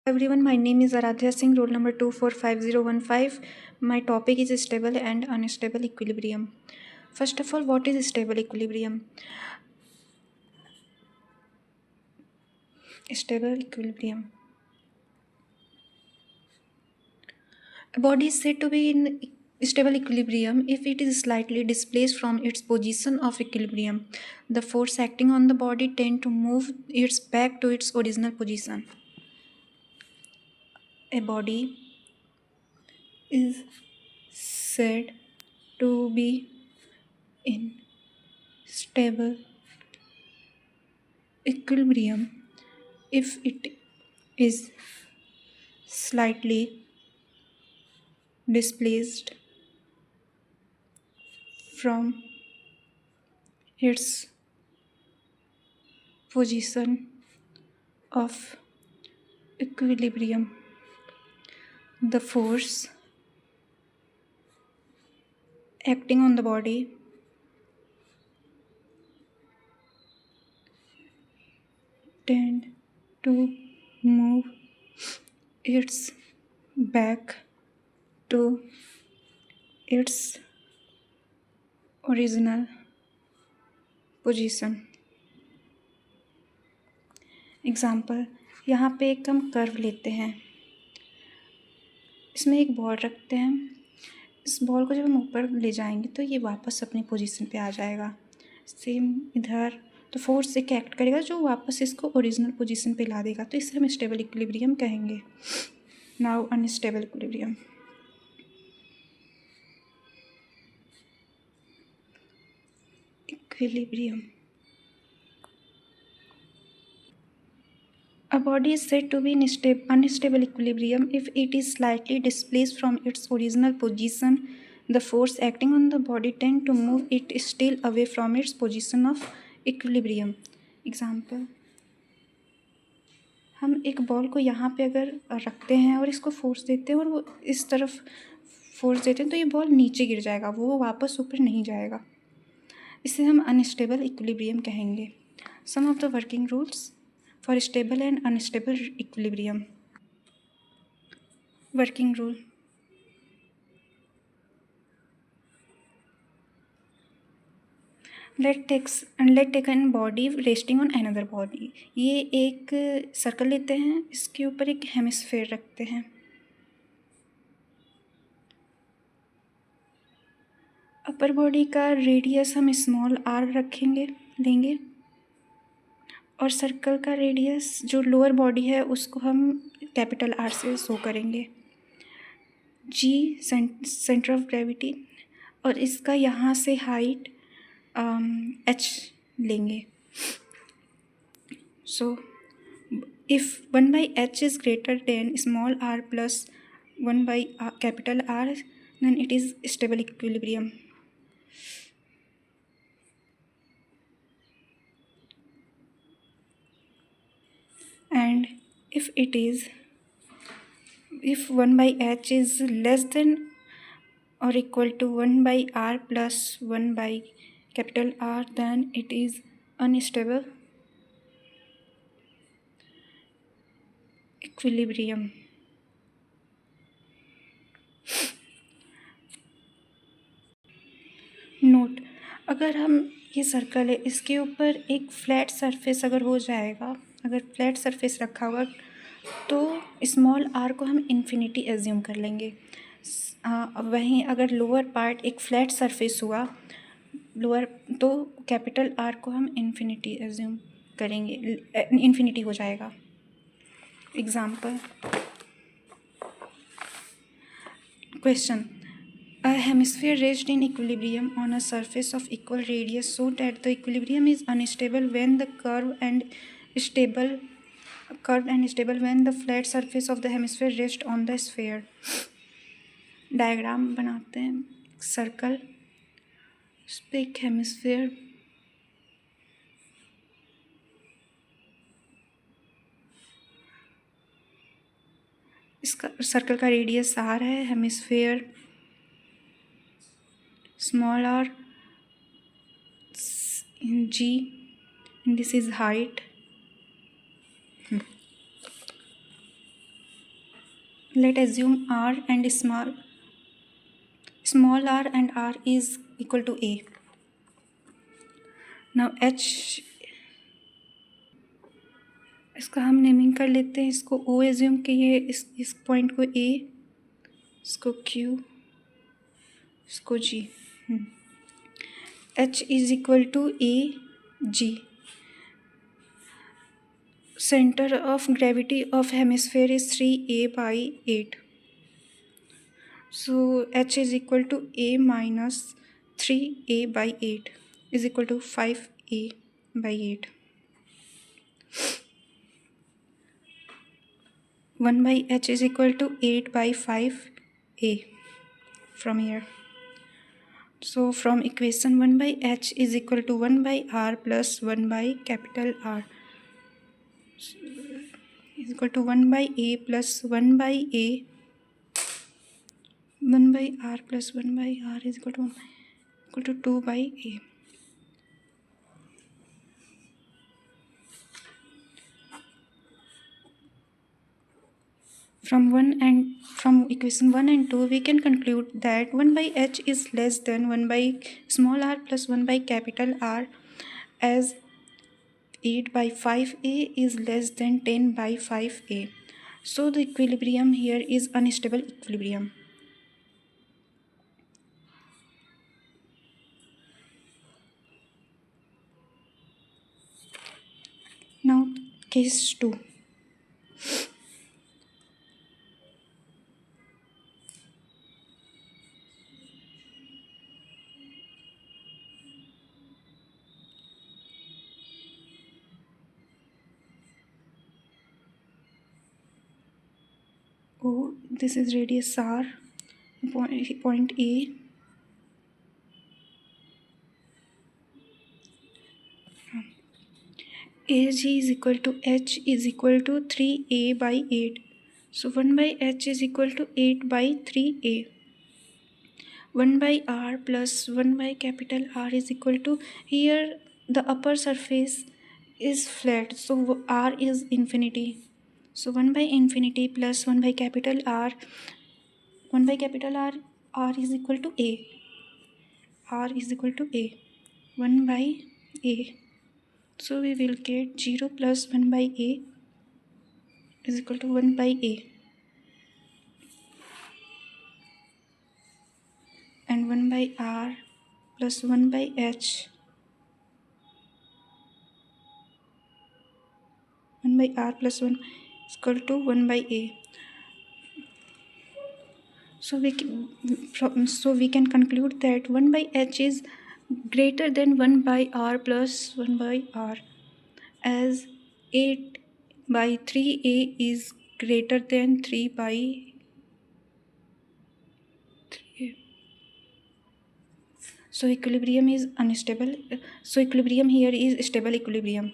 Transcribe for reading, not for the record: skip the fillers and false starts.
Everyone, my name is Aradhya Singh, roll number 245015. My topic is stable and unstable equilibrium. First of all, what is stable equilibrium? Stable equilibrium. A body is said to be in stable equilibrium if it is slightly displaced from its position of equilibrium. The force acting on the body tend to move it back to its original position. A body is said to be in stable equilibrium if it is slightly displaced from its position of equilibrium. The force acting on the body tend to move its back to its original position. Example, यहाँ पे एक हम curve लेते हैं, इसमें एक ball रखते हैं। इस बॉल को जब हम ऊपर ले जाएंगे तो ये वापस अपनी पोजीशन पे आ जाएगा। सेम इधर तो फोर्स एक एक्ट करेगा जो वापस इसको ओरिजिनल पोजीशन पे ला देगा, तो इसे हम स्टेबल इक्विलिब्रियम कहेंगे। Now unstable equilibrium. Equilibrium. A body is said to be in unstable equilibrium if it is slightly displaced from its original position. The force acting on the body tend to move it still away from its position of equilibrium. Example, हम एक ball को यहाँ पे अगर रखते हैं और इसको फोर्स देते हैं और वो इस तरफ फोर्स देते हैं तो ये बॉल नीचे गिर जाएगा, वो वापस ऊपर नहीं जाएगा। इसे हम अनस्टेबल इक्विलिब्रियम कहेंगे। Some of the working rules for stable and unstable equilibrium. Working rule, let take an body resting on another body. ये एक सर्कल लेते हैं, इसके ऊपर एक हेमिस्फेयर रखते हैं। अपर बॉडी का रेडियस हम स्मॉल आर लेंगे और सर्कल का रेडियस जो लोअर बॉडी है उसको हम कैपिटल आर से शो करेंगे। जी सेंटर ऑफ ग्रेविटी, और इसका यहाँ से हाइट एच लेंगे। So if 1/h is greater than small r plus 1 by capital R, then it is stable equilibrium. And if 1/h is less than or equal to 1 by r plus 1 by capital R, then it is unstable equilibrium. Note, अगर हम ये circle है इसके ऊपर एक flat surface अगर हो जाएगा, अगर फ्लैट सरफेस रखा होगा तो स्मॉल आर को हम इन्फिनिटी एज्यूम कर लेंगे। वहीं अगर लोअर पार्ट एक फ्लैट सरफेस हुआ लोअर, तो कैपिटल आर को हम इन्फिनिटी एज्यूम करेंगे, इन्फिनिटी हो जाएगा। Example, question, a hemisphere rests in equilibrium on a surface of equal radius so that the equilibrium is unstable when the curved and stable when the flat surface of the hemisphere rests on the sphere. Diagram बनाते हैं, circle, उस पर एक hemisphere, इसका circle का radius are है, hemisphere small r, g, and this is height. Let assume r and small r and r is equal to a. Now h, इसका हम नेमिंग कर लेते हैं, इसको ओ एज्यूम किए, इस पॉइंट को ए, इसको क्यू, इसको G. h is equal to A G. Center of gravity of hemisphere is 3a by 8. So h is equal to a minus 3a by 8 is equal to 5a by 8. 1 by h is equal to 8 by 5a from here. So from equation 1 by h is equal to 1 by r plus 1 by capital R is equal to 1 by a plus 1 by a, 1 by r plus 1 by r is equal to 2 by a. From equation 1 and 2 we can conclude that 1 by h is less than 1 by small r plus 1 by capital R, as 8 by 5a is less than 10 by 5a. So the equilibrium here is unstable equilibrium. Now case 2. Oh, this is radius r, point A. AG is equal to h is equal to 3a by 8. So 1 by h is equal to 8 by 3a. 1 by r plus 1 by capital R is equal to, here the upper surface is flat, so r is infinity. So 1 by infinity plus 1 by capital R, 1 by capital R, R is equal to a. R is equal to a. 1 by a. So we will get 0 plus 1 by a is equal to 1 by a. And 1 by r plus 1 by h, 1 by r plus 1 is equal to 1 by a. So we can conclude that 1 by h is greater than 1 by r plus 1 by r, as 8 by 3a is greater than 3 by 3a. So equilibrium is unstable. So equilibrium here is stable equilibrium.